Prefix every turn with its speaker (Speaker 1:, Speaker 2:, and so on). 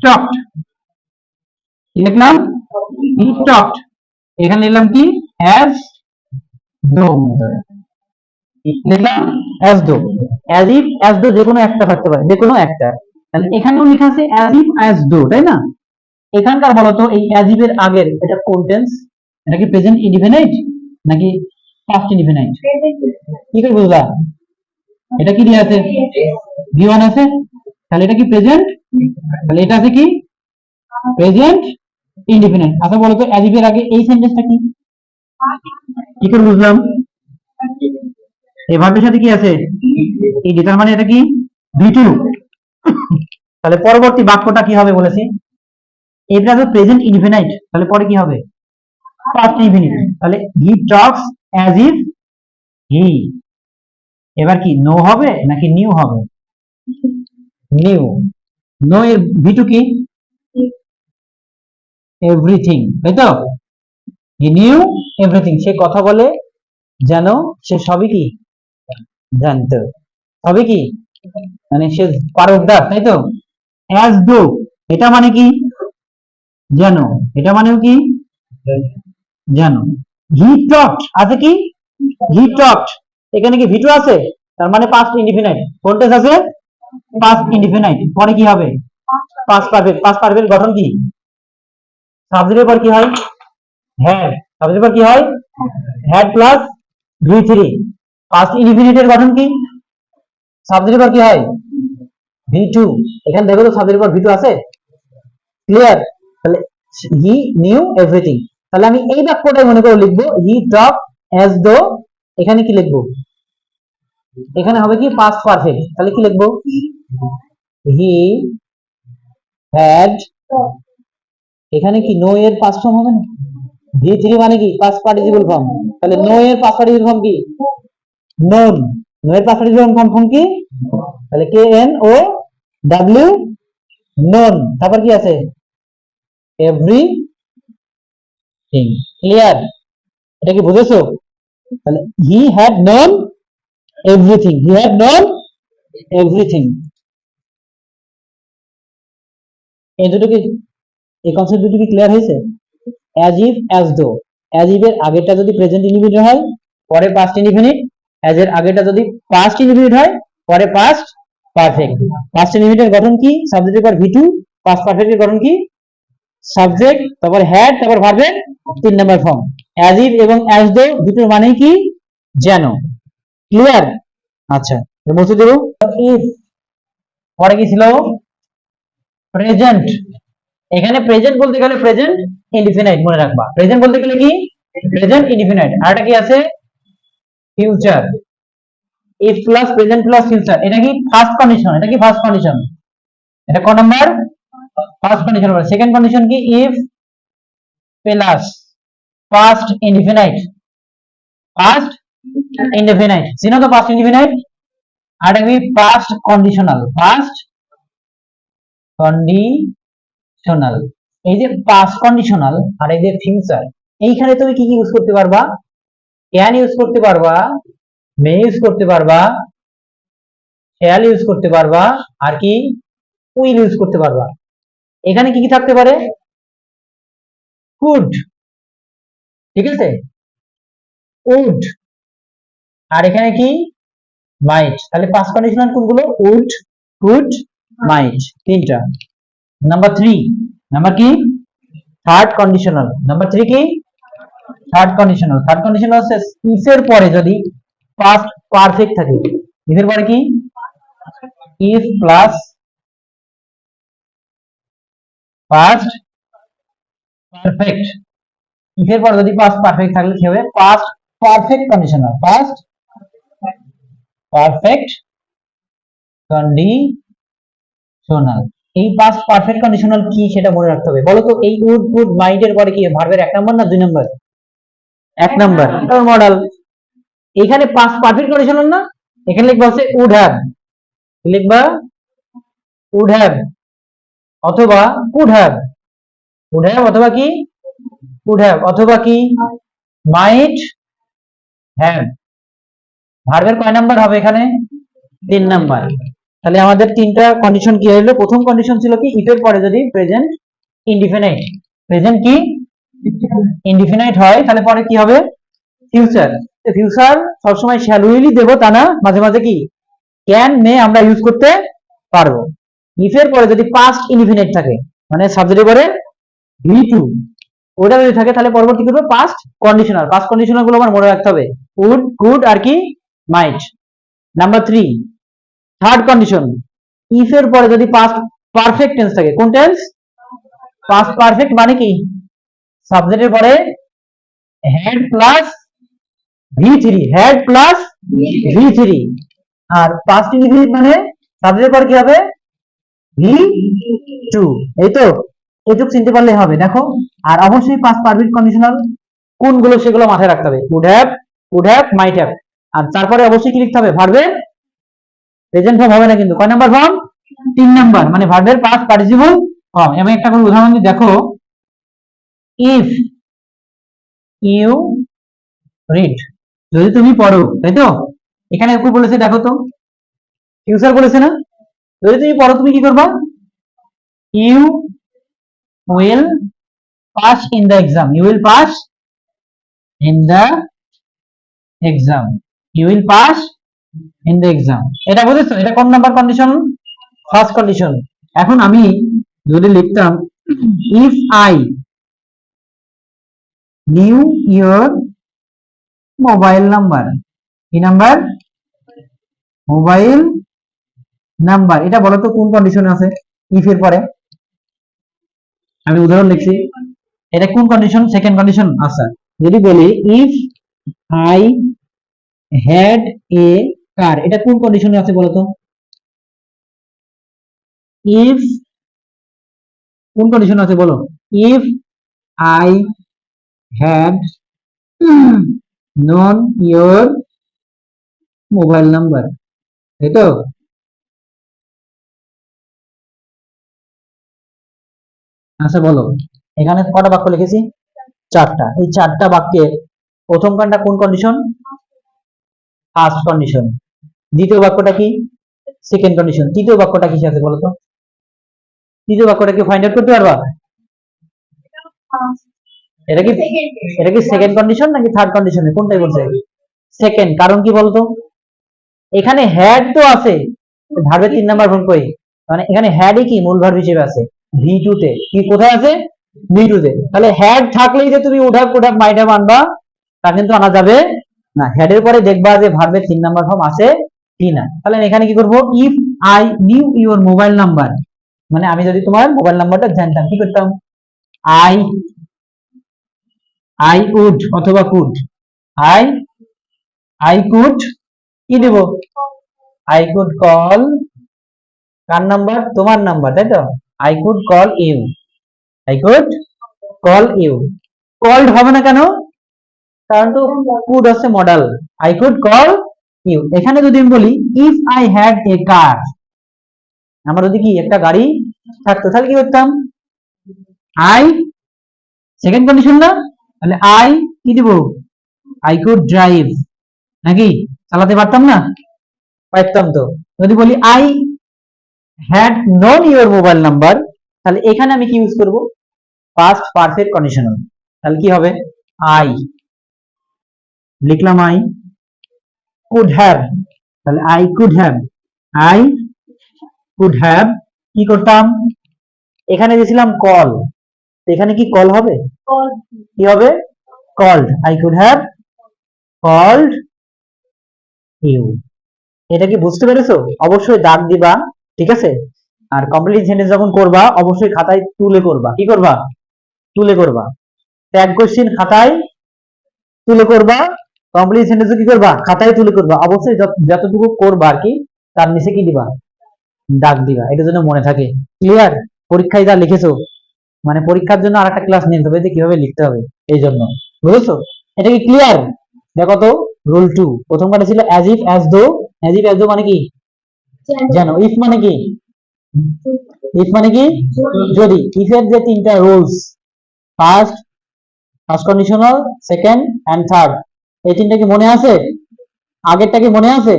Speaker 1: Talked, কি লিখলাম? হি talked. এখানে নিলাম কি? অ্যাজ দো, লিখলাম as though. As if, as দো যে কোনো একটা থাকতে পারে, যে কোনো একটা। তাহলে এখানেও লেখা আছে অ্যাজ ইফ অ্যাজ দো, তাই না? এখানকার বলতো এই অ্যাজ ইফ এর আগের এটা কোন টেন্স? এটা কি প্রেজেন্ট ইনডিফিনাইট নাকি পাস্ট ইনডিফিনাইট? কি করে বুঝলা? এটা কি দিয়ে আছে? ভি1 আছে, তাহলে এটা কি প্রেজেন্ট? তাহলে এটা আছে কি? Present indefinite. আচ্ছা বলতো অ্যাজ ইফ এর আগে এই সেন্টেন্সটা কি? কি করে বুঝলাম? এই ভার্বের সাথে কি আছে? ইডি, তার মানে এটা কি? ভি2। তাহলে পরবর্তী বাক্যটা কি হবে বলেছি? এটা তো প্রেজেন্ট ইনডিফিনাইট, তাহলে পরে কি হবে? Past indefinite. তাহলে he talks as if he. এবার কি নো হবে নাকি নিউ হবে? নিউ। নো এর ভি2 কি? এভরিথিং, তাই তো? হি নিউ এভরিথিং, সে কথা বলে যেন সে সবই কি জানতো, সবই কি মানে সে পারদর্শী, তাই তো? অ্যাজ দো, এটা মানে কি? যেন। এটা মানেও কি? যেন। হি টকড আছে কি? হি টকড, এখানে কি ভি2 আছে? তার মানে পাস্ট ইনডিফিনাইট। কোন টেন্স আছে? Past indefinite. পরে কি হবে? Past perfect. পাস্ট পারফেক্ট গঠন কি? সাবজেক্টের পর কি হয়? হ্যাড। সাবজেক্টের পর কি হয়? হ্যাড প্লাস ভি3। পাস্ট ইনডিফিনিটের গঠন কি? সাবজেক্টের পর কি হয়? ভি2। এখানে দেখো তো সাবজেক্টের পর ভি2 আছে? ক্লিয়ার? তাহলে হি নিউ এভরিথিং। তাহলে আমি এই বাক্যটাই মনে করে লিখবো হি টক অ্যাজ দো। এখানে কি লিখবো? এখানে হবে কি পাস্ট পারফেক্ট। তাহলে কি লিখবো? He had. এখানে কি নো এর পাস্ট ফর্ম হবে না? ভি3 মানে কি পাস্ট পার্টিসিপল ফর্ম। তাহলে নো এর পাস্ট পার্টিসিপল ফর্ম কি? নোন। নো এর পাস্ট পার্টিসিপল ফর্ম কি? তাহলে K N O W, known. তারপর কি আছে? এভরিথিং। ক্লিয়ার? এটা কি বুঝেছো? তাহলে he had known everything, he had known everything. এই দুটো কি, এই কনসেপ্ট দুটো কি ক্লিয়ার হয়েছে? As if as though. As if এর আগেরটা যদি প্রেজেন্ট ইনডিফিনিট হয় পরে পাস্ট ইনডিফিনিট। অ্যাজ এর আগেরটা যদি পাস্ট ইনডিফিনিট হয় পরে পাস্ট পারফেক্ট। পাস্ট ইনডিফিনিটের গঠন কি? সাবজেক্টের পর ভি2। পাস্ট পারফেক্টের গঠন কি? সাবজেক্ট, তারপর হ্যাড, তারপর ভার্বের 3 নম্বর ফর্ম। অ্যাজ ইফ এবং অ্যাজ দো দুটোর মানেই কি? যেন। ক্লিয়ার? আচ্ছা, মুছে দেব। ইফ পরে কি ছিল? প্রেজেন্ট। এখানে প্রেজেন্ট বলতে গেলে প্রেজেন্ট ইনডিফিনাইট মনে রাখবা। প্রেজেন্ট বলতে গেলে কি? Present indefinite. আর এটা কি আছে? Future. If plus present plus future, এটা কি ফার্স্ট কন্ডিশন। এটা কি ফার্স্ট কন্ডিশন? এটা কোন নাম্বার? First condition. সেকেন্ড কন্ডিশন কি? If plus past indefinite. Past indefinite, চিনো তো পাস্ট ইনডিফিনাইট? আর এটা কি পাস্ট কন্ডিশনাল। Past conditional. এই যে পাস্ট কন্ডিশনাল আর এই যে ফিউচার, এইখানে তুমি কি কি ইউজ করতে পারবা? ক্যান ইউজ করতে পারবা, মে ইউজ করতে পারবা, শ্যাল ইউজ করতে পারবা, আর কি উইল ইউজ করতে পারবা। এখানে কি কি থাকতে পারে? কুড, ঠিক আছে, উড, আর এখানে কি মাইট। তাহলে পাঁচ কন্ডিশনাল কোনগুলো? উড, কুড, মাইট, তিনটা। নাম্বার 3, নাম্বার কি? Third conditional. নাম্বার 3 কি? Third conditional. থার্ড কন্ডিশনাল হচ্ছে ইফ এর পরে যদি পাস্ট পারফেক্ট থাকে। ইফ এর পরে কি? If plus past perfect. If এর পর যদি পাস্ট পারফেক্ট থাকলে কি হবে? Past perfect conditional. Past perfect conditional. এই পাস্ট পারফেক্ট কন্ডিশনাল কি সেটা মনে রাখতে হবে। বলো তো এই উড কুড মাইট এর পরে কি ভার্বের 1 নম্বর না 2 নম্বর? 1 নম্বর। মডেল। এখানে পাস্ট পারফেক্ট কন্ডিশনাল না, এখানে লিখবা হচ্ছে উড হ্যাভ। লিখবা উড হ্যাভ অথবা কুড হ্যাভ। উড হ্যাভ অথবা কি? কুড হ্যাভ অথবা কি মাইট হ্যাভ। ভার্বের কয় নাম্বার হবে এখানে? 3 নাম্বার। তাহলে আমাদের তিনটা কন্ডিশন কি হলো? প্রথম কন্ডিশন ছিল কি, ইফ এর পরে যদি প্রেজেন্ট ইনডিফিনাইট, প্রেজেন্ট কি ইনডিফিনাইট হয়, তাহলে পরে কি হবে? ফিউচার। ফিউচার সবসময় শ্যাল উইলই দেবো তা না, মাঝে মাঝে কি ক্যান মে আমরা ইউজ করতে পারবো। ইফ এর পরে যদি পাস্ট ইনডিফিনাইট থাকে, মানে সাবজেক্টের পরে ভি টু, ওটা যদি থাকে তাহলে পরবর্তী কি করবো? Past conditional. পাস্ট কন্ডিশনাল গুলো আমার মনে রাখতে হবে, উড, কুড আর কি মাইট। নাম্বার 3, থার্ড কন্ডিশন, ইফ এর পরে যদি পাস্ট পারফেক্ট টেন্স থাকে, কোন টেন্স? পাস্ট পারফেক্ট, মানে কি সাবজেক্টের পরে had plus V three, had plus V three. আর পাস্ট ইনডিফিনিট মানে সাবজেক্টের পরে কি হবে? V two. এই তো, এটুকু চিনতে পারলে হবে। দেখো, আর অবশ্যই পাস্ট পারফেক্ট কন্ডিশনাল কোনগুলো সেগুলো মাথায় রাখতে হবে, উড হ্যাভ, মাইট হ্যাভ। আর তারপরে অবশ্যই কি লিখতে হবে? ভার্বের প্রেজেন্ট ফর্ম হবে না কিন্তু। কয় নাম্বার ফর্ম? 3 নাম্বার, মানে ভার্বের পাস্ট পার্টিসিপল ফর্ম। আমি একটা করে উদাহরণ দিই, দেখো, ইফ ইউ রিড, যদি তুমি পড়ো, তাই তো? এখানে একটু বলেছে, দেখো তো, ফিউচার বলেছে না? যদি তুমি পড়ো, তুমি কি করবা? You will pass in the exam, you will pass in the exam, you will pass in the exam. এটা বুঝেছো? এটা কোন নাম্বার কন্ডিশন? First condition. এখন আমি যদি লিখতাম, if I new your mobile number, কি নাম্বার? Mobile number. এটা বলো তো কোন কন্ডিশন আছে ইফ এর পরে? আমি উদাহরণ লিখছি, এটা কোন কন্ডিশন? Second condition. আচ্ছা, যদি বলি ইফ আই হ্যাড এ কার, এটা কোন কন্ডিশনে আছে বলো তো? ইফ কোন কন্ডিশন আছে বলো? If I had known your mobile number, তাই তো? আচ্ছা বলো, এখানে কটা বাক্য লিখেছি? 4টা। এই 4টা বাক্যে প্রথম কানটা কোন কন্ডিশন? First condition. দ্বিতীয় বাক্যটা কি? Second condition. তৃতীয় বাক্যটা কি আছে বলো তো? তৃতীয় বাক্যটা কি ফাইন্ড আউট করতে পারবা? এটা কি এটা কি সেকেন্ড কন্ডিশন নাকি থার্ড কন্ডিশনে, কোনটাই বলছে? সেকেন্ড। কারণ কি বলতো, এখানে হ্যাড তো আছে, ভার্বের 3 নাম্বার ফর্ম কই, মানে এখানে হ্যাডই কি মূল ভার্ব হিসেবে আছে ভি টু তে। কি কোথায় আছে? ভি টু তে। তাহলে হ্যাড থাকলেই যে তুমি would have, could have, might have আনবা, তা কিন্তু আনা যাবে না। হেডের পরে দেখবা যে ভার্বের 3 নাম্বার ফর্ম আছে কি না। তাহলে এখানে কি করব? If I knew your mobile number, মানে আমি যদি তোমার মোবাইল নাম্বারটা জানতাম, কি করতাম? আই আই উড অথবা কুড, আই আই কুড কি দেব? আই কুড কল, কার নাম্বার? তোমার নাম্বার, তাই তো? I could call you, I could call you. Called হবে না কেন? কারণ তো কুড হচ্ছে model. I could call you. এখানে যদি আমি বলি if I had a car, আমার যদি কি একটা গাড়ি থাকতো, তাহলে কি করতাম? আই, সেকেন্ড কন্ডিশন না? তাহলে আই কি দিব? আই কুড ড্রাইভ, নাকি চালাতে পারতাম না? পারতাম তো। যদি বলি I had known your mobile number, তাহলে এখানে আমি কি ইউজ করব? Past perfect conditional. তাহলে কি হবে? আই লিখলাম, আই কুড হ্যাভ, তাহলে I could have, I could have কি করতাম? এখানে দিয়েছিলাম কল, এখানে কি কল হবে? কি হবে? Called. I could have called you. এটা কি বুঝতে পেরেছো? অবশ্যই দাগ দিবা, ঠিক আছে? আর কমপ্লিট সেন্টেন্স যখন করবা অবশ্যই খাতায় তুলে করবা। কি করবা? তুলে করবা। ট্যাগ কোশ্চেন খাতায় তুলে করবা, কমপ্লিট সেন্টেন্স কি করবা? খাতায় তুলে করবা। অবশ্যই যতটুকু করবা আর কি, তার নিচে কি দিবা? দাগ দিবা, এটা যেন মনে থাকে। ক্লিয়ার? পরীক্ষায় যা লিখেছো, মানে পরীক্ষার জন্য আরেকটা ক্লাস নিতে হবে যে কিভাবে লিখতে হবে, এই জন্য। বুঝেছো? এটা কি ক্লিয়ার? দেখো তো, রুল 2 প্রথম কাটা ছিল as if as though. As if as দো মানে কি? জানো। ইফ মানে কি? ইফ মানে কি? যদি। ইফ এর যে 3টা rules, first, first conditional, second and third, এই 3টা কি মনে আছে? আগেরটা কি মনে আছে?